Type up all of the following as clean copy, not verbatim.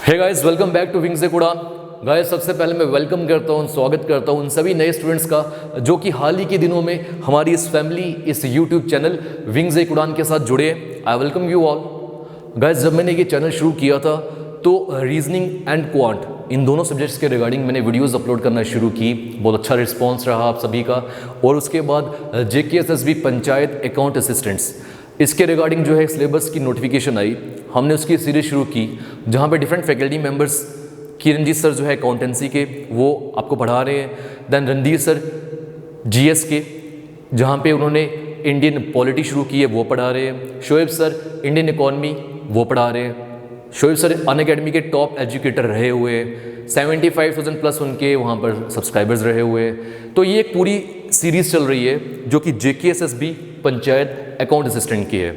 Hey guys, welcome back to wings एक उड़ान। Guys, सबसे पहले मैं वेलकम करता हूँ, स्वागत करता हूँ उन सभी नए स्टूडेंट्स का जो कि हाल ही के दिनों में हमारी इस फैमिली, इस यूट्यूब चैनल विंग्स एक उड़ान के साथ जुड़े। I welcome you all. Guys, जब मैंने ये चैनल शुरू किया था तो रीजनिंग एंड क्वांट इन दोनों सब्जेक्ट्स के रिगार्डिंग मैंने वीडियोस अपलोड करना शुरू की। बहुत अच्छा रिस्पांस रहा आप सभी का। और उसके बाद JKSSB पंचायत अकाउंट असिस्टेंट्स, इसके रिगार्डिंग जो है सिलेबस की नोटिफिकेशन आई, हमने उसकी सीरीज शुरू की जहाँ पे different faculty members, Kiranjeet sir जो है अकाउंटेंसी के वो आपको पढ़ा रहे हैं। देन रणधीर सर GS के, जहाँ पे उन्होंने इंडियन पॉलिटी शुरू की है, वो पढ़ा रहे हैं। शोएब सर इंडियन इकॉनमी, वो पढ़ा रहे हैं। शोएब सर अनअकैडमी के टॉप एजुकेटर रहे हुए हैं, 75,000 प्लस उनके वहाँ पर सब्सक्राइबर्स रहे हुए हैं। तो ये एक पूरी सीरीज़ चल रही है जो कि JKSSB पंचायत अकाउंट असिस्टेंट की है।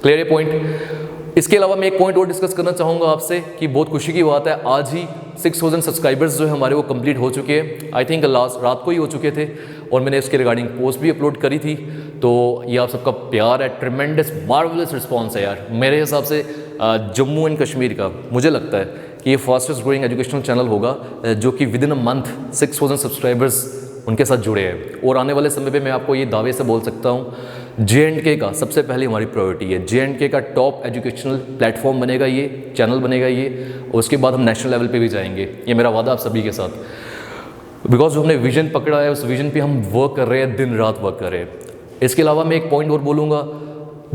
क्लियर है पॉइंट। इसके अलावा मैं एक पॉइंट और डिस्कस करना चाहूँगा आपसे कि बहुत खुशी की बात है, आज ही 6,000 सब्सक्राइबर्स जो है हमारे वो कंप्लीट हो चुके हैं। आई थिंक लास्ट रात को ही हो चुके थे और मैंने इसके रिगार्डिंग पोस्ट भी अपलोड करी थी। तो ये आप सबका प्यार है, ट्रिमेंडस मार्वलस रिस्पॉन्स है यार। मेरे हिसाब से जम्मू एंड कश्मीर का मुझे लगता है कि ये फास्टेस्ट ग्रोइंग एजुकेशनल चैनल होगा जो कि with in a month 6,000 subscribers उनके साथ जुड़े हैं। और आने वाले समय पे मैं आपको ये दावे से बोल सकता हूँ, J&K का सबसे पहले हमारी प्रायोरिटी है। J&K का टॉप एजुकेशनल प्लेटफॉर्म बनेगा, ये चैनल बनेगा ये। और उसके बाद हम नेशनल लेवल पे भी जाएंगे, ये मेरा वादा आप सभी के साथ। बिकॉज जो हमने विजन पकड़ा है उस विजन पे हम वर्क कर रहे हैं, दिन रात वर्क कर रहे हैं। इसके अलावा मैं एक पॉइंट और बोलूँगा,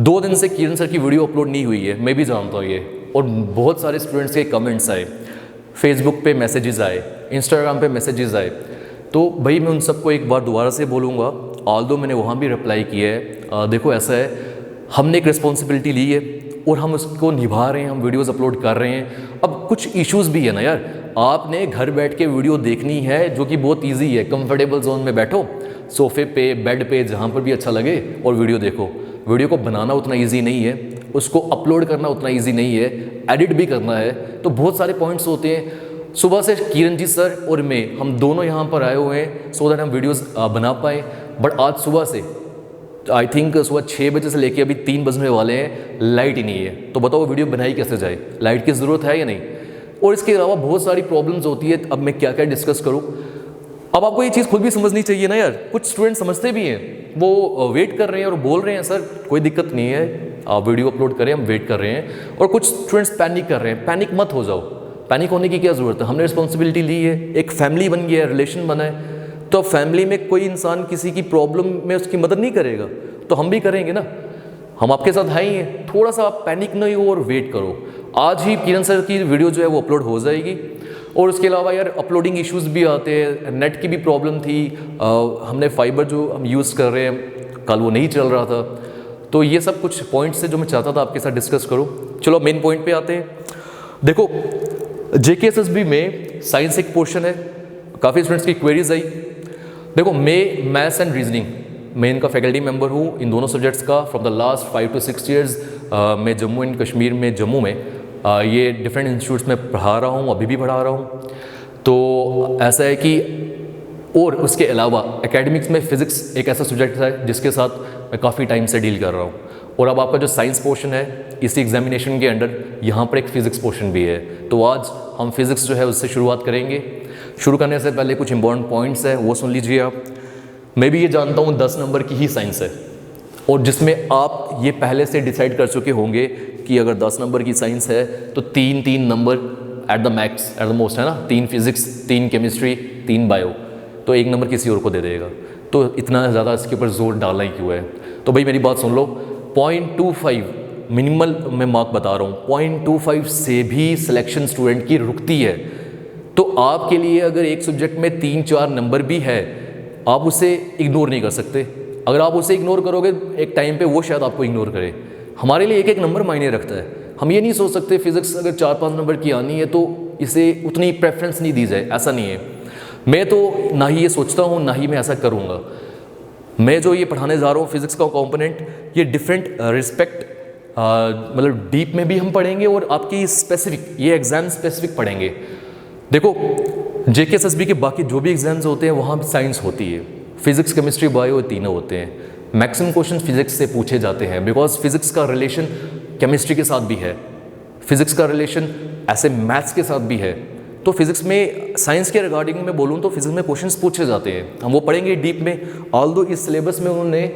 2 दिन से किरण सर की वीडियो अपलोड नहीं हुई है, मैं भी जानता हूँ ये। और बहुत सारे स्टूडेंट्स के कमेंट्स आए, फेसबुक पे मैसेजेस आए, इंस्टाग्राम पे मैसेजेस आए। तो भाई मैं उन सबको एक बार दोबारा से बोलूँगा, ऑल्दो मैंने वहाँ भी रिप्लाई किया है। देखो ऐसा है, हमने एक रिस्पॉन्सिबिलिटी ली है और हम उसको निभा रहे हैं, हम वीडियोस अपलोड कर रहे हैं। अब कुछ इश्यूज़ भी है ना यार, आपने घर बैठ के वीडियो देखनी है जो कि बहुत ईजी है। कंफर्टेबल जोन में बैठो, सोफे पे, बेड पे, जहाँ पर भी अच्छा लगे और वीडियो देखो। वीडियो को बनाना उतना ईजी नहीं है, उसको अपलोड करना उतना ईजी नहीं है, एडिट भी करना है। तो बहुत सारे पॉइंट्स होते हैं। सुबह से किरणजीत सर और मैं, हम दोनों यहाँ पर आए हुए हैं सो दैट हम वीडियोस बना पाएँ। बट आज सुबह से आई थिंक सुबह 6 बजे से लेके अभी 3 बजने वाले हैं, लाइट ही नहीं है। तो बताओ वीडियो बनाई कैसे जाए, लाइट की ज़रूरत है या नहीं। और इसके अलावा बहुत सारी प्रॉब्लम्स होती है। अब मैं क्या क्या डिस्कस करूँ, अब आपको ये चीज़ खुद भी समझनी चाहिए ना यार। कुछ स्टूडेंट समझते भी हैं, वो वेट कर रहे हैं और बोल रहे हैं सर कोई दिक्कत नहीं है, आप वीडियो अपलोड करें, हम वेट कर रहे हैं। और कुछ स्टूडेंट्स पैनिक कर रहे हैं। पैनिक मत हो जाओ, पैनिक होने की क्या ज़रूरत है। हमने रिस्पॉन्सिबिलिटी ली है, एक फैमिली बन गया है, रिलेशन बना है। तो फैमिली में कोई इंसान किसी की प्रॉब्लम में उसकी मदद नहीं करेगा तो हम भी करेंगे ना, हम आपके साथ है ही हैं। थोड़ा सा आप पैनिक नहीं हो और वेट करो। आज ही किरण सर की वीडियो जो है वो अपलोड हो जाएगी। और उसके अलावा यार अपलोडिंग इश्यूज़ भी आते हैं, नेट की भी प्रॉब्लम थी। हमने फाइबर जो हम यूज़ कर रहे हैं कल वो नहीं चल रहा था। तो ये सब कुछ पॉइंट्स है जो मैं चाहता था आपके साथ डिस्कस करूँ। चलो मेन पॉइंट पे आते हैं। देखो JKSSB में साइंस एक पोर्शन है, काफ़ी स्टूडेंट्स की क्वेरीज आई। देखो मैं मैथ्स एंड रीजनिंग मैं इनका फैकल्टी मेंबर हूँ इन दोनों सब्जेक्ट्स का from the last 5 to 6 years. मैं जम्मू एंड कश्मीर में, जम्मू में ये डिफरेंट इंस्टीट्यूट्स में पढ़ा रहा हूँ, अभी भी पढ़ा रहा हूँ। तो ऐसा है कि और उसके अलावा एकेडमिक्स में फ़िज़िक्स एक ऐसा सब्जेक्ट है जिसके साथ मैं काफ़ी टाइम से डील कर रहा हूँ। और अब आपका जो साइंस पोर्शन है, इसी एग्जामिनेशन के अंडर यहाँ पर एक फ़िज़िक्स पोर्शन भी है। तो आज हम फिज़िक्स जो है उससे शुरुआत करेंगे। शुरू करने से पहले कुछ इंपॉर्टेंट पॉइंट्स है वो सुन लीजिए आप। मैं भी ये जानता हूँ 10 नंबर की ही साइंस है और जिसमें आप ये पहले से डिसाइड कर चुके होंगे कि अगर 10 नंबर की साइंस है तो 3 number at the max, at the most है ना। 3 फिज़िक्स, 3 केमिस्ट्री, 3 बायो, तो 1 नंबर किसी और को दे देगा। तो इतना ज़्यादा इसके ऊपर जोर डालना ही क्यों है। तो भाई मेरी बात सुन लो, 0.25 मिनिमल मैं मार्क बता रहा हूँ, 0.25 से भी सिलेक्शन स्टूडेंट की रुकती है। तो आपके लिए अगर एक सब्जेक्ट में 3-4 नंबर भी है, आप उसे इग्नोर नहीं कर सकते। अगर आप उसे इग्नोर करोगे एक टाइम पे वो शायद आपको इग्नोर करे। हमारे लिए एक नंबर मायने रखता है। हम ये नहीं सोच सकते फिज़िक्स अगर 4-5 नंबर की आनी है तो इसे उतनी प्रेफरेंस नहीं दी जाए, ऐसा नहीं है। मैं तो ना ही ये सोचता हूँ, ना ही मैं ऐसा करूँगा। मैं जो ये पढ़ाने जा रहा हूँ फिज़िक्स का कंपोनेंट, ये डिफरेंट रिस्पेक्ट मतलब डीप में भी हम पढ़ेंगे और आपकी स्पेसिफिक, ये एग्ज़ाम स्पेसिफिक पढ़ेंगे। देखो JKSSB के बाकी जो भी एग्जाम्स होते हैं वहाँ साइंस होती है, फिजिक्स, केमिस्ट्री, बायो, तीनों होते हैं। मैक्सिमम क्वेश्चन फिजिक्स से पूछे जाते हैं बिकॉज फिजिक्स का रिलेशन केमिस्ट्री के साथ भी है। फिजिक्स का रिलेशन ऐसे मैथ्स के साथ भी है। तो फिजिक्स में, साइंस के रिगार्डिंग में बोलूँ तो फिजिक्स में क्वेश्चंस पूछे जाते हैं, हम वो पढ़ेंगे डीप में। ऑल्दो इस सिलेबस में उन्होंने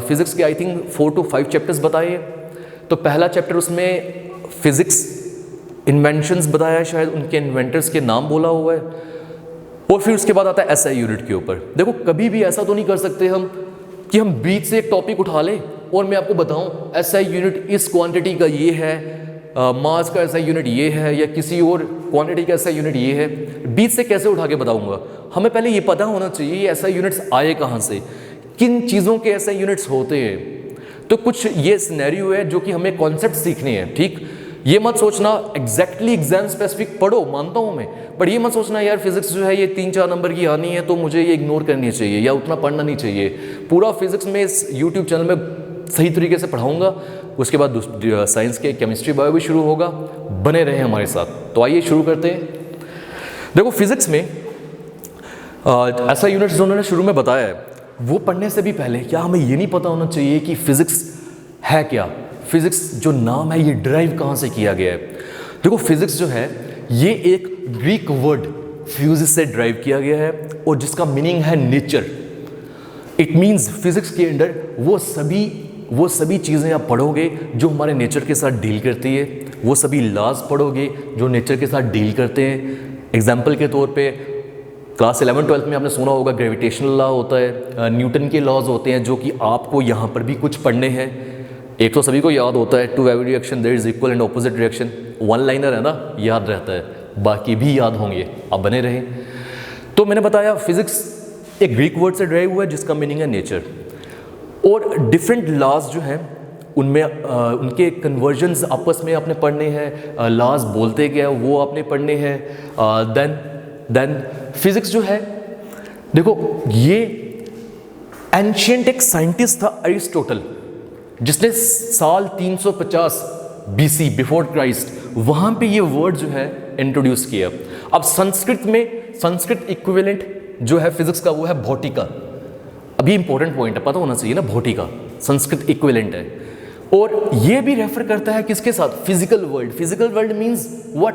फिजिक्स के आई थिंक 4 to 5 चैप्टर्स बताए। तो पहला चैप्टर उसमें फिजिक्स इन्वेंशंस बताया है, शायद उनके इन्वेंटर्स के नाम बोला हुआ है, और फिर उसके बाद आता है एसआई यूनिट के ऊपर। देखो कभी भी ऐसा तो नहीं कर सकते हम कि हम बीच से एक टॉपिक उठा लें और मैं आपको बताऊं एसआई यूनिट इस क्वांटिटी का ये है, मास का एसआई यूनिट ये है, या किसी और क्वांटिटी का एसआई यूनिट ये है। बीच से कैसे उठा के बताऊंगा? हमें पहले ये पता होना चाहिए ये एसआई यूनिट्स आए कहाँ से, किन चीज़ों के एसआई यूनिट्स होते हैं। तो कुछ ये सिनेरियो है जो कि हमें कॉन्सेप्ट सीखने हैं, ठीक। ये मत सोचना एग्जैक्टली एग्जाम स्पेसिफिक पढ़ो, मानता हूँ मैं, बट ये मत सोचना यार फिजिक्स जो है ये 3-4 नंबर की आनी है तो मुझे ये इग्नोर करनी चाहिए या उतना पढ़ना नहीं चाहिए। पूरा फिजिक्स में इस यूट्यूब चैनल में सही तरीके से पढ़ाऊंगा। उसके बाद साइंस के केमिस्ट्री बायो भी शुरू होगा, बने रहे हमारे साथ। तो आइए शुरू करते हैं। देखो फिजिक्स में ऐसा यूनिट्स जो उन्होंने शुरू में बताया है वो पढ़ने से भी पहले क्या हमें ये नहीं पता होना चाहिए कि फिजिक्स है क्या, फिजिक्स जो नाम है ये ड्राइव कहाँ से किया गया है। देखो फिजिक्स जो है ये एक ग्रीक वर्ड फ्यूजिस से ड्राइव किया गया है और जिसका मीनिंग है नेचर। इट मीन्स फिजिक्स के अंदर वो सभी चीज़ें आप पढ़ोगे जो हमारे नेचर के साथ डील करती है, वो सभी लॉज पढ़ोगे जो नेचर के साथ डील करते हैं। एग्जाम्पल के तौर पे क्लास 11-12 में आपने सुना होगा ग्रेविटेशनल लॉ होता है, न्यूटन के लॉज होते हैं जो कि आपको यहाँ पर भी कुछ पढ़ने हैं। एक तो सभी को याद होता है to every reaction there is equal and opposite reaction, one liner है ना, याद रहता है, बाकी भी याद होंगे, आप बने रहें। तो मैंने बताया फिजिक्स एक ग्रीक वर्ड से ड्राइव हुआ है जिसका मीनिंग है नेचर, और डिफरेंट लॉज जो हैं उनमें उनके कन्वर्जन्स आपस में आपने पढ़ने हैं, लॉज बोलते क्या वो आपने पढ़ने हैं। देन फिजिक्स जो है देखो ये एंशिएंट एक साइंटिस्ट था अरिस्टोटल, जिसने साल 350 BC बिफोर क्राइस्ट वहाँ पे ये वर्ड जो है इंट्रोड्यूस किया। अब संस्कृत इक्विवेलेंट जो है फिजिक्स का वो है भौतिका। अभी इंपॉर्टेंट पॉइंट है, पता होना चाहिए ना, भौतिका संस्कृत इक्विवेलेंट है, और ये भी रेफर करता है किसके साथ, physical world. Physical world means what,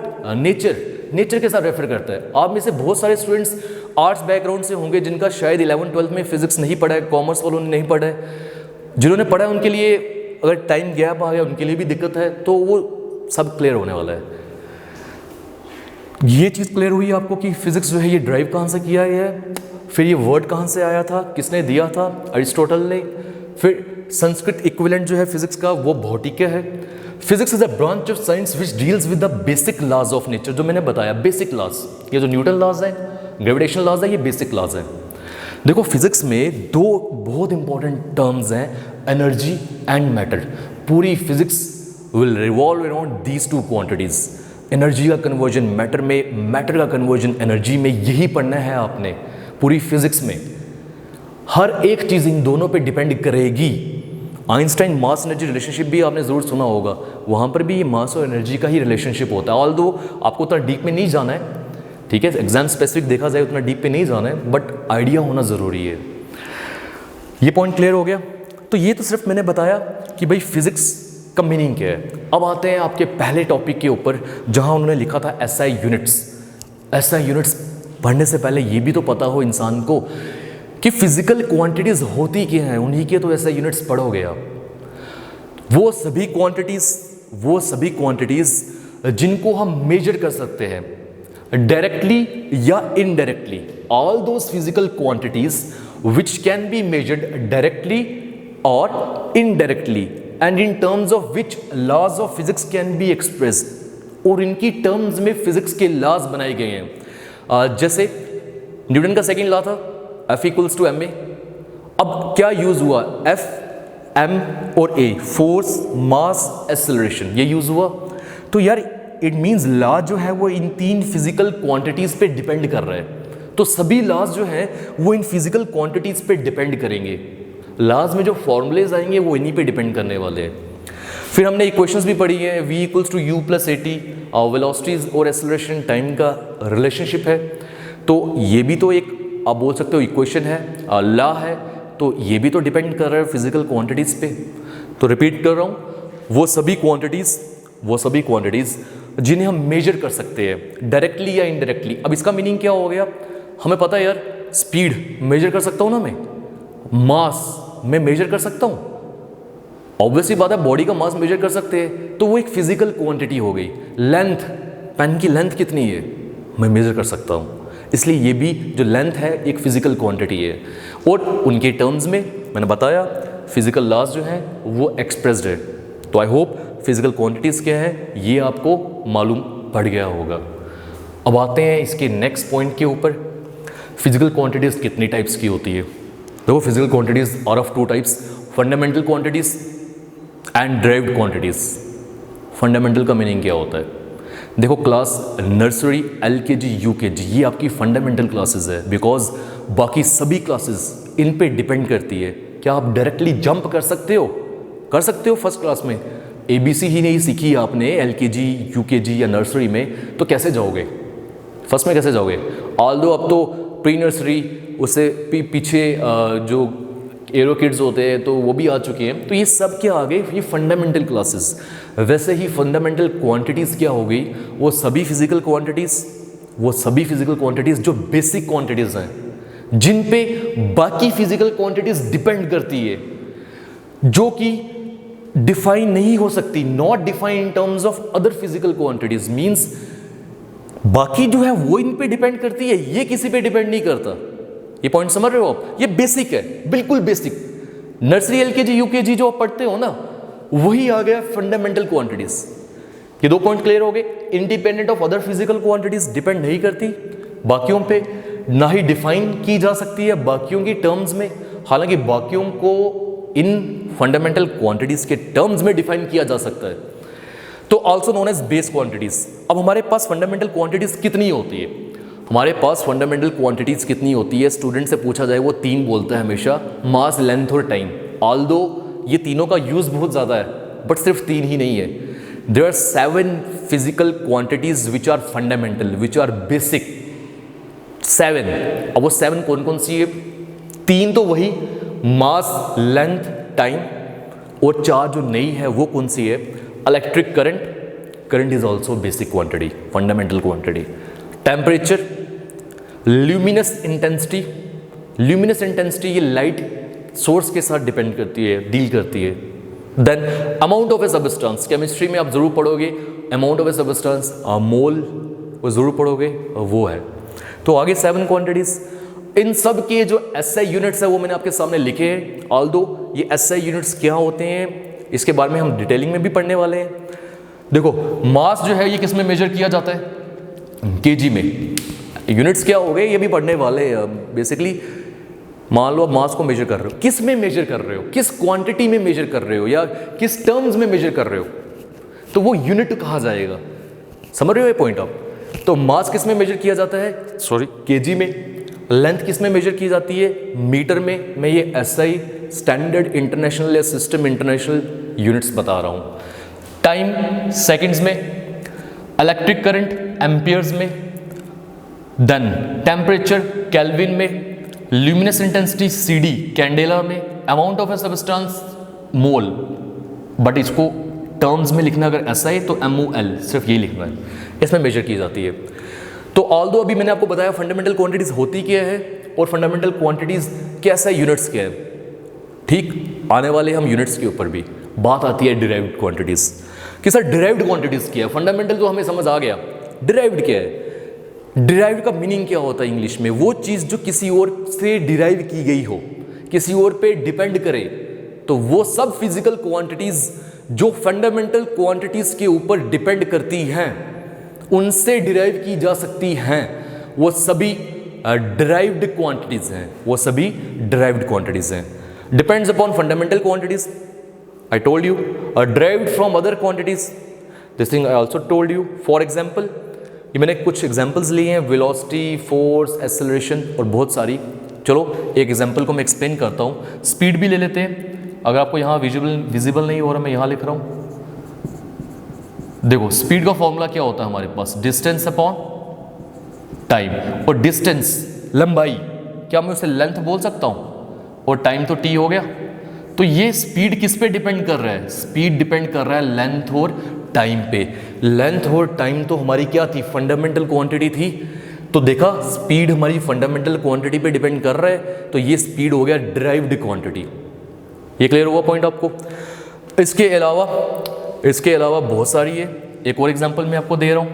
nature के साथ रेफर करता है। आप में से बहुत सारे स्टूडेंट्स आर्ट्स बैकग्राउंड से होंगे जिनका शायद 11-12 में फिजिक्स नहीं पढ़ा है, कॉमर्स वालों ने नहीं पढ़ा है। जिन्होंने पढ़ा है उनके लिए अगर टाइम गैप आ गया उनके लिए भी दिक्कत है, तो वो सब क्लियर होने वाला है। ये चीज़ क्लियर हुई आपको कि फिजिक्स जो है ये ड्राइव कहाँ से किया गया है, फिर ये वर्ड कहाँ से आया था, किसने दिया था, अरिस्टोटल ने। फिर संस्कृत इक्विवेलेंट जो है फिजिक्स का वो भौतिक है। Physics is a branch of science which deals with the basic laws of nature, जो मैंने बताया बेसिक लॉज, ये जो न्यूटन लॉज है, ग्रेविटेशनल लॉज है, ये बेसिक लॉज है। देखो फिजिक्स में दो बहुत इंपॉर्टेंट टर्म्स हैं, एनर्जी एंड मैटर। पूरी physics will revolve around these two quantities, energy का कन्वर्जन मैटर में, मैटर का कन्वर्जन एनर्जी में, यही पढ़ना है आपने पूरी फिजिक्स में। हर एक चीज़ इन दोनों पे डिपेंड करेगी। आइंस्टाइन मास एनर्जी रिलेशनशिप भी आपने ज़रूर सुना होगा, वहाँ पर भी ये मास और एनर्जी का ही रिलेशनशिप होता है। ऑल्दो आपको उतना डीप में नहीं जाना है, ठीक है, एग्जाम स्पेसिफिक देखा जाए उतना डीप पे नहीं जाना है, बट आइडिया होना ज़रूरी है। ये पॉइंट क्लियर हो गया। तो ये तो सिर्फ मैंने बताया कि भाई फिजिक्स का मीनिंग क्या है। अब आते हैं आपके पहले टॉपिक के ऊपर जहाँ उन्होंने लिखा था एसआई यूनिट्स। एसआई यूनिट्स पढ़ने से पहले ये भी तो पता हो इंसान को कि फिजिकल क्वांटिटीज़ होती क्या हैं, उन्हीं के तो एसआई यूनिट्स पढ़ोगे आप। वो सभी क्वांटिटीज़ जिनको हम मेजर कर सकते हैं डायरेक्टली या indirectly, all those physical quantities which can be measured directly और indirectly and in terms of which laws of physics can be expressed, और इनकी टर्म्स में फिजिक्स के लॉज बनाए गए हैं। जैसे न्यूटन का सेकेंड लॉ था F = ma। अब क्या यूज हुआ, F, M और A, फोर्स, मास, एक्सेलरेशन, ये यूज हुआ। तो यार इट मीन्स लॉ जो है वो इन तीन फिजिकल क्वांटिटीज पे डिपेंड कर रहा है। तो सभी लॉज जो है वो इन फिजिकल क्वांटिटीज पे डिपेंड करेंगे। लॉज में जो फॉर्मूलेज आएंगे वो इन्हीं पे डिपेंड करने वाले हैं। फिर हमने इक्वेशंस भी पढ़ी है, v = u + at, वेलोसिटीज और एक्सेलरेशन टाइम का रिलेशनशिप है। तो ये भी तो एक आप बोल सकते हो इक्वेशन है, लॉ है, तो ये भी तो डिपेंड कर रहा है फिजिकल क्वांटिटीज़ पे। तो रिपीट कर रहा हूँ, वो सभी क्वांटिटीज़ वो सभी क्वांटिटीज़ जिन्हें हम मेजर कर सकते हैं डायरेक्टली या इनडायरेक्टली। अब इसका मीनिंग क्या हो गया, हमें पता है यार, स्पीड मेजर कर सकता हूँ ना मैं, मास मैं मेजर कर सकता हूँ, ऑब्वियसली बात है बॉडी का मास मेजर कर सकते हैं, तो वो एक फिजिकल क्वांटिटी हो गई। लेंथ, पेन की लेंथ कितनी है मैं मेजर कर सकता हूँ, इसलिए ये भी जो लेंथ है एक फिजिकल क्वांटिटी है। और उनके टर्म्स में मैंने बताया फिजिकल लॉज जो है वो एक्सप्रेस्ड है। तो आई होप फिजिकल क्वांटिटीज़ क्या है ये आपको मालूम पड़ गया होगा। अब आते हैं इसके नेक्स्ट पॉइंट के ऊपर, फिजिकल क्वांटिटीज़ कितनी टाइप्स की होती है। देखो physical quantities are of two types, fundamental quantities and derived quantities. Fundamental का मीनिंग क्या होता है, देखो क्लास नर्सरी, LKG, UKG ये आपकी फंडामेंटल क्लासेस है, बिकॉज बाकी सभी क्लासेस इन पे डिपेंड करती है। क्या आप डायरेक्टली जंप कर सकते हो? कर सकते हो। फर्स्ट क्लास में ABC ही नहीं सीखी आपने LKG, UKG या नर्सरी में, तो कैसे जाओगे फर्स्ट में, कैसे जाओगे? ऑल्दो अब तो प्री नर्सरी, उससे पीछे जो एरो किड्स होते हैं तो वो भी आ चुके हैं, तो ये सब क्या आ गए, ये फंडामेंटल क्लासेस। वैसे ही फंडामेंटल क्वांटिटीज़ क्या हो गई, वो सभी फिजिकल क्वांटिटीज़ जो बेसिक क्वांटिटीज़ हैं, जिन पे बाकी फिजिकल क्वांटिटीज़ डिपेंड करती है, जो कि डिफाइन नहीं हो सकती, not define in terms of other physical quantities. Means बाकी जो है वो इन पे डिपेंड करती है, ये किसी पे डिपेंड नहीं करता। ये पॉइंट समझ रहे हो आप? ये बेसिक है, बिल्कुल बेसिक। नर्सरी, LKG, UKG जो आप पढ़ते हो ना, वही आ गया फंडामेंटल क्वांटिटीज। ये दो पॉइंट क्लियर हो गए। Independent of other physical quantities, depend नहीं करती बाकियों पे, ना ही डिफाइन की जा सकती है बाकियों की टर्म्स में। हालांकि बाकियों को इन फंडामेंटल क्वांटिटीज के टर्म्स में डिफाइन किया जा सकता है, तो also known as base quantities. अब हमारे पास फंडामेंटल क्वांटिटीज कितनी होती है? हमारे पास फंडामेंटल क्वांटिटीज कितनी होती है, स्टूडेंट से पूछा जाए वो 3 बोलता है हमेशा, मास, लेंथ और टाइम। ऑल्दो ये तीनों का यूज बहुत ज़्यादा है, बट सिर्फ 3 ही नहीं है। There are 7 physical quantities which are fundamental, which are basic. 7। अब वो 7 कौन कौन सी है? 3 तो वही मास, लेंथ, टाइम, और 4 जो नई है वो कौन सी है? Electric current is also basic quantity, fundamental quantity. Temperature, luminous intensity ये लाइट सोर्स के साथ डिपेंड करती है, डील करती है। Then amount of a substance, chemistry में आप जरूर पढ़ोगे amount of a substance, mole, वो जरूर पढ़ोगे, वो है। तो आगे 7 क्वांटिटीज। इन सब के जो SI यूनिट्स है वो मैंने आपके सामने लिखे हैं। ऑल्दो ये SI यूनिट्स क्या होते हैं इसके बारे में हम डिटेलिंग में भी पढ़ने वाले हैं। देखो मास जो है ये किस में मेजर किया जाता है? KG में। यूनिट्स क्या हो गए ये भी पढ़ने वाले हैं। बेसिकली मान लो आप मास को मेजर कर रहे हो, किस में मेजर कर रहे हो, किस क्वांटिटी में मेजर कर रहे हो, या किस टर्म्स में मेजर कर रहे हो, तो वो यूनिट कहा जाएगा। समझ रहे हो ये पॉइंट आप? तो मास किस में मेजर किया जाता है? KG में। लेंथ किस में मेजर की जाती है? मीटर में। मैं ये SI स्टैंडर्ड इंटरनेशनल या सिस्टम इंटरनेशनल यूनिट्स बता रहा हूँ। टाइम सेकंड्स में, इलेक्ट्रिक करंट एम्पियर्स में, देन टेम्परेचर केल्विन में, ल्यूमिनस इंटेंसिटी CD कैंडेला में, amount of a substance mole, but इसको टर्म्स में लिखना अगर SI तो MOL, सिर्फ ये लिखना है, इसमें मेजर की जाती है। तो ऑल्दो अभी मैंने आपको बताया फंडामेंटल क्वांटिटीज होती क्या है और फंडामेंटल क्वांटिटीज कैसा यूनिट्स क्या है। ठीक, आने वाले हम यूनिट्स के ऊपर भी बात आती है डिराइव्ड क्वांटिटीज कि सर डिराइव्ड क्वांटिटीज क्या है। फंडामेंटल तो हमें समझ आ गया, डिराइव्ड क्या है? डिराइव्ड का मीनिंग क्या होता है इंग्लिश में? वो चीज़ जो किसी और से डिराइव की गई हो, किसी और पे डिपेंड करे। तो वो सब फिजिकल क्वांटिटीज जो फंडामेंटल क्वांटिटीज के ऊपर डिपेंड करती हैं, उनसे डिराइव की जा सकती हैं, वो सभी डिराइव्ड क्वांटिटीज हैं, वो सभी डिराइव्ड क्वांटिटीज हैं। Depends upon fundamental quantities, I told you, derived from other quantities, this thing I also told you. For example, ये मैंने कुछ एग्जाम्पल्स लिए हैं, वेलोसिटी, फोर्स, एक्सेलरेशन और बहुत सारी। चलो एक एग्जाम्पल को मैं एक्सप्लेन करता हूँ। स्पीड भी ले लेते हैं, अगर आपको यहाँ विजिबल नहीं हो रहा, मैं यहाँ लिख रहा हूँ। देखो स्पीड का फॉर्मूला क्या होता है हमारे पास? डिस्टेंस अपॉन टाइम, और डिस्टेंस लंबाई, क्या मैं उसे लेंथ बोल सकता हूँ? और टाइम तो T हो गया। तो ये स्पीड किस पे डिपेंड कर रहा है? स्पीड डिपेंड कर रहा है लेंथ और टाइम पे। लेंथ और टाइम तो हमारी क्या थी, फंडामेंटल क्वांटिटी थी। तो देखा स्पीड हमारी फंडामेंटल क्वांटिटी पे डिपेंड कर रहा है, तो ये स्पीड हो गया डिराइव्ड क्वांटिटी। ये क्लियर हुआ पॉइंट आपको? इसके अलावा बहुत सारी है। एक और एग्जांपल मैं आपको दे रहा हूँ।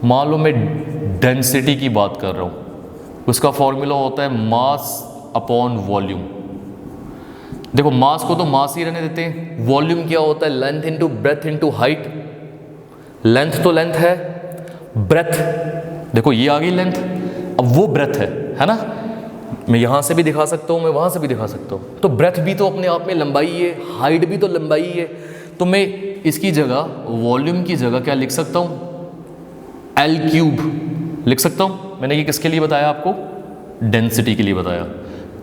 मान लो मैं डेंसिटी की बात कर रहा हूँ, उसका फॉर्मूला होता है मास अपॉन वॉल्यूम। देखो मास को तो मास ही रहने देते हैं, वॉल्यूम क्या होता है, length into breadth into height. Length तो लेंथ है, ब्रेथ देखो ये आ गई लेंथ, अब वो ब्रेथ है ना। मैं यहाँ से भी दिखा सकता हूँ, मैं वहाँ से भी दिखा सकता हूँ। तो ब्रेथ भी तो अपने आप में लंबाई है, हाइट भी तो लंबाई है। तो मैं इसकी जगह वॉल्यूम की जगह क्या लिख सकता हूँ, L³ लिख सकता हूँ। मैंने ये किसके लिए बताया आपको, डेंसिटी के लिए बताया।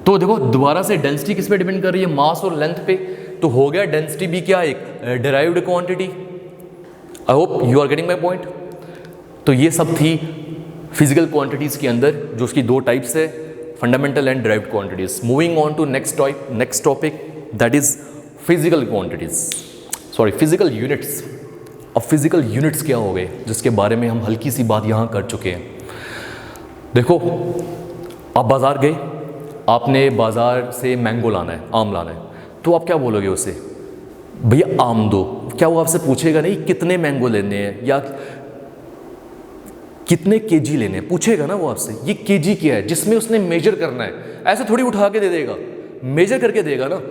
तो देखो दोबारा से डेंसिटी किस पे डिपेंड कर रही है, मास और लेंथ पे। तो हो गया डेंसिटी भी क्या, एक derived quantity. I hope you are getting my point. तो ये सब थी फिजिकल क्वांटिटीज के अंदर, जो उसकी दो टाइप्स है, fundamental and derived quantities. Moving on to next topic, that is physical quantities, sorry physical units. अब फिजिकल यूनिट्स क्या हो गए, जिसके बारे में हम हल्की सी बात यहाँ कर चुके हैं। देखो आप बाजार गए, आपने बाजार से मैंगो लाना है, आम लाना है, तो आप क्या बोलोगे उसे, भैया आम दो। क्या वो आपसे पूछेगा नहीं कितने मैंगो लेने हैं या कितने केजी लेने हैं, पूछेगा ना वो आपसे। ये केजी क्या है, जिसमें उसने मेजर करना है, ऐसे थोड़ी उठा के दे देगा, मेजर करके देगा ना।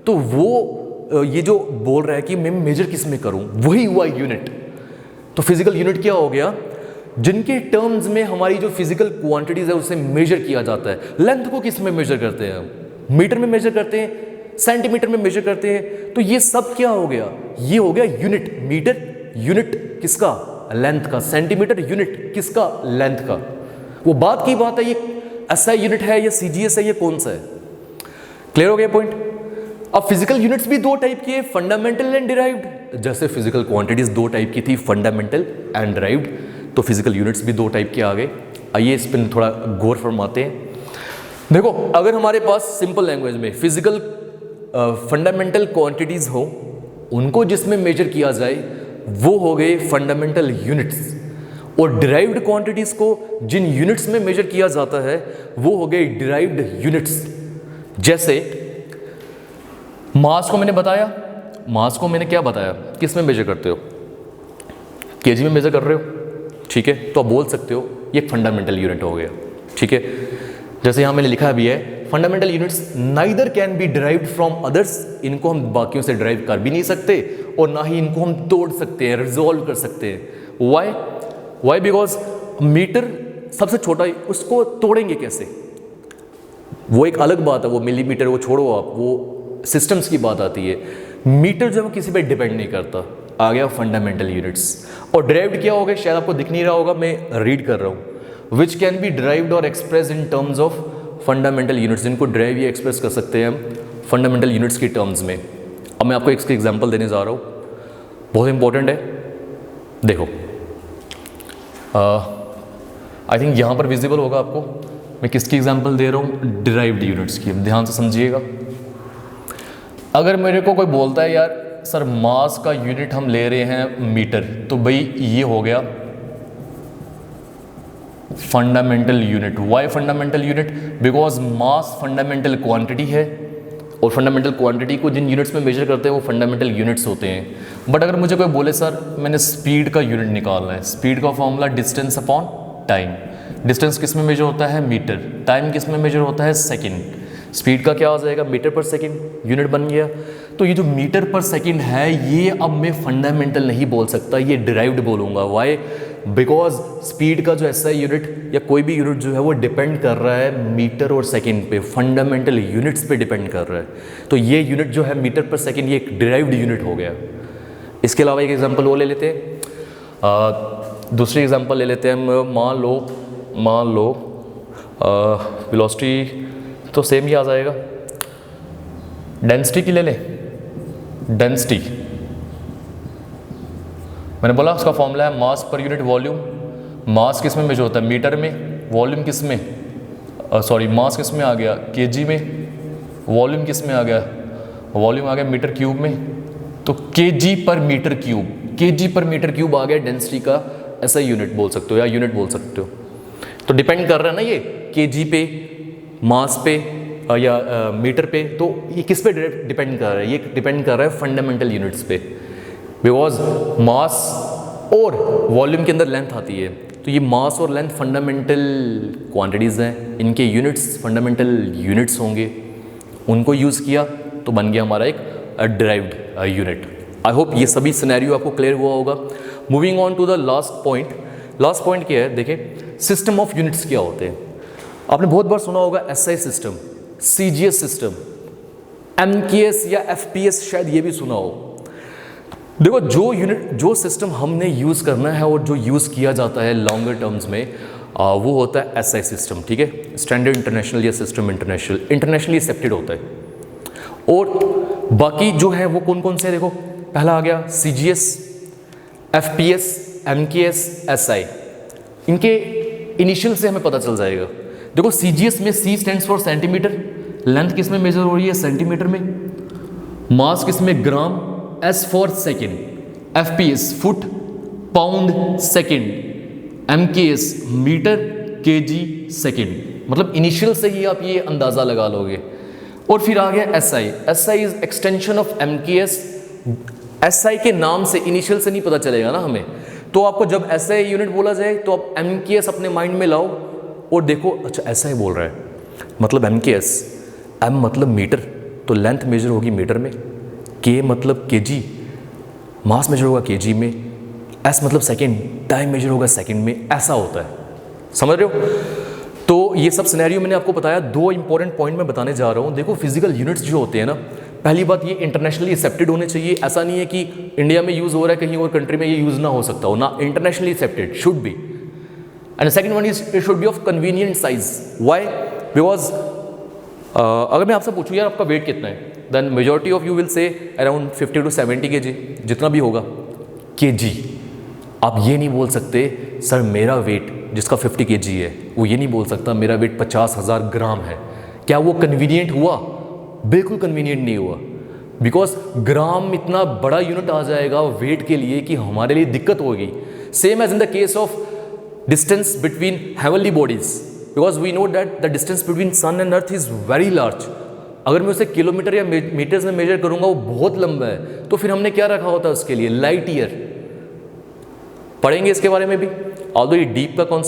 तो वो ये जो बोल रहा है कि मैं मेजर किस में करूं, वही हुआ यूनिट। तो फिजिकल यूनिट क्या हो गया, जिनके टर्म्स में हमारी जो फिजिकल क्वांटिटीज है उसे मेजर किया जाता है। लेंथ को किस में मेजर करते हैं हम, मीटर में मेजर करते हैं, सेंटीमीटर में मेजर करते हैं। तो ये सब क्या हो गया, ये हो गया यूनिट। मीटर यूनिट किसका, लेंथ का। सेंटीमीटर यूनिट किसका, लेंथ का। वो बात की बात है, ये एसआई यूनिट है या सीजीएस है, ये कौन सा है। क्लियर हो गया पॉइंट। अब फिजिकल यूनिट्स भी दो टाइप की है, फंडामेंटल एंड डिराइव्ड। जैसे फिजिकल क्वांटिटीज दो टाइप की थी, फंडामेंटल एंड डिराइव्ड, तो फिजिकल यूनिट्स भी दो टाइप के आ गए। आइए इस पर थोड़ा गौर फरमाते हैं। देखो अगर हमारे पास सिंपल लैंग्वेज में फिजिकल फंडामेंटल क्वांटिटीज हो, उनको जिसमें मेजर किया जाए वो हो गए फंडामेंटल यूनिट्स, और डिराइव्ड क्वांटिटीज को जिन यूनिट्स में मेजर किया जाता है वो हो गए डिराइव्ड यूनिट्स। जैसे मास को मैंने बताया, मास को मैंने क्या बताया, किस में मेजर करते हो, केजी में मेजर कर रहे हो, ठीक है। तो आप बोल सकते हो ये फंडामेंटल यूनिट हो गया, ठीक है। जैसे यहाँ मैंने लिखा भी है, fundamental units neither can be derived from others, इनको हम बाकियों से डिराइव कर भी नहीं सकते और ना ही इनको हम तोड़ सकते हैं, रिजॉल्व कर सकते हैं। वाई बिकॉज मीटर सबसे छोटा है, उसको तोड़ेंगे कैसे, वो एक अलग बात है। वो मिलीमीटर वो छोड़ो आप, वो सिस्टम्स की बात आती है। मीटर जो है वो किसी पे डिपेंड नहीं करता। आ गया फंडामेंटल यूनिट्स। और डिराइव्ड क्या हो गया, शायद आपको दिख नहीं रहा होगा, मैं रीड कर रहा हूँ। विच कैन बी डिराइव्ड और express in terms of fundamental units, जिनको ड्राइव या एक्सप्रेस कर सकते हैं हम फंडामेंटल यूनिट्स की टर्म्स में। अब मैं आपको एक एग्जांपल देने जा रहा हूँ, बहुत इंपॉर्टेंट है। देखो आई थिंक यहाँ पर विजिबल होगा आपको, मैं किसकी एग्जांपल दे रहा हूँ, डिराइव्ड यूनिट्स की। ध्यान से समझिएगा। अगर मेरे को कोई बोलता है यार सर मास का यूनिट हम ले रहे हैं मीटर, तो भाई ये हो गया fundamental unit. Why fundamental unit, because mass fundamental quantity है, और फंडामेंटल क्वांटिटी को जिन यूनिट्स में मेजर करते हैं वो फंडामेंटल यूनिट्स होते हैं। बट अगर मुझे कोई बोले सर मैंने स्पीड का यूनिट निकालना है, स्पीड का formula distance upon time. Distance किस में मेजर होता है, मीटर। टाइम किस में मेजर होता है, सेकेंड। स्पीड का क्या आ जाएगा, मीटर पर सेकेंड, यूनिट बन गया। तो ये जो मीटर पर सेकेंड है, ये अब मैं फंडामेंटल नहीं बोल सकता, ये डिराइव्ड बोलूँगा। वाई, बिकॉज स्पीड का जो ऐसा यूनिट या कोई भी यूनिट जो है वो डिपेंड कर रहा है मीटर और सेकंड पे, फंडामेंटल यूनिट्स पे डिपेंड कर रहा है। तो ये यूनिट जो है मीटर पर सेकंड, ये एक डिराइव्ड यूनिट हो गया। इसके अलावा एक एग्जांपल वो ले लेते हैं, दूसरी एग्जांपल ले लेते हैं हम। मान लो वेलोसिटी तो सेम ही आ जाएगा, डेंसिटी की ले लें। डेंसिटी मैंने बोला उसका फॉर्मूला है मास पर यूनिट वॉल्यूम। मास किस में मेजर होता है, मीटर में। वॉल्यूम किस में, सॉरी मास किस में आ गया, केजी में। वॉल्यूम किस में आ गया, वॉल्यूम आ गया मीटर क्यूब में। तो केजी पर मीटर क्यूब, केजी पर मीटर क्यूब आ गया डेंसिटी का ऐसा यूनिट बोल सकते हो या यूनिट बोल सकते हो। तो डिपेंड कर रहा है ना ये केजी पे, मास पे या मीटर पे, तो ये किस पे डिपेंड कर रहा है? ये डिपेंड कर रहा है फंडामेंटल यूनिट्स पे, बिकॉज मास और वॉल्यूम के अंदर लेंथ आती है, तो ये मास और लेंथ फंडामेंटल क्वांटिटीज़ हैं, इनके यूनिट्स फंडामेंटल यूनिट्स होंगे, उनको यूज़ किया तो बन गया हमारा एक डिराइव्ड यूनिट। आई होप ये सभी सिनेरियो आपको क्लियर हुआ होगा। Moving on to the last point. Last point क्या है, देखिए सिस्टम ऑफ यूनिट्स क्या होते हैं। आपने बहुत बार सुना होगा SI system, CGS system, MKS या एफपीएस, शायद ये भी सुना हो। देखो जो यूनिट, जो सिस्टम हमने यूज़ करना है और जो यूज़ किया जाता है लॉन्गर टर्म्स में, वो होता है एसआई सिस्टम, ठीक है, स्टैंडर्ड इंटरनेशनल या सिस्टम इंटरनेशनल, इंटरनेशनली एक्सेप्टेड होता है। और बाकी जो है वो कौन कौन से, देखो पहला आ गया सीजीएस, एफपीएस, एमकेएस, एसआई। इनके इनिशियल से हमें पता चल जाएगा। देखो सीजीएस में C stands for centimetre, length किस में मेजर हो रही है, सेंटीमीटर में, मास किस में, gram, S for second, FPS foot, pound, second, MKS metre, KG, second. मतलब इनिशियल से ही आप ये अंदाज़ा लगा लोगे। और फिर आ गया SI. SI is extension of MKS. SI के नाम से, इनिशियल से नहीं पता चलेगा ना हमें, तो आपको जब एसआई यूनिट बोला जाए तो आप एमकेएस अपने माइंड में लाओ और देखो, अच्छा एसआई बोल रहा है मतलब एमकेएस, एम मतलब मीटर, तो लेंथ मेजर होगी मीटर में, के मतलब केजी, मास मेजर होगा केजी में, एस मतलब सेकेंड, टाइम मेजर होगा सेकेंड में, ऐसा होता है। समझ रहे हो? तो ये सब सिनेरियो मैंने आपको बताया। दो इंपॉर्टेंट पॉइंट मैं बताने जा रहा हूँ। देखो फिजिकल यूनिट्स जो होते हैं ना, पहली बात ये इंटरनेशनली एक्सेप्टेड होने चाहिए। ऐसा नहीं है कि इंडिया में यूज़ हो रहा है कहीं और कंट्री में ये यूज़ ना हो सकता हो ना, internationally accepted should be. And second one is it should be of convenient size. Why? Because अगर मैं आपसे पूछूँ यार आपका वेट कितना है, then majority of you will say around 50 to 70 kg, जितना भी होगा, केजी। आप ये नहीं बोल सकते सर मेरा वेट जिसका 50 kg है वो ये नहीं बोल सकता मेरा वेट 50,000 ग्राम है। क्या वो कन्वीनियंट हुआ? बिल्कुल कन्वीनियंट नहीं हुआ, बिकॉज ग्राम इतना बड़ा यूनिट आ जाएगा वेट के लिए कि हमारे लिए दिक्कत होगी। Same as in the case of distance between heavenly bodies, because we know that the distance between sun and earth is very large. अगर मैं उसे किलोमीटर या मीटर्स में मेजर करूंगा वो बहुत लंबा है, तो फिर हमने क्या रखा होता है उसके लिए, लाइट ईयर। पढ़ेंगे इसके बारे में भी, ऑल्दो ये डीप का कॉन्सेप्ट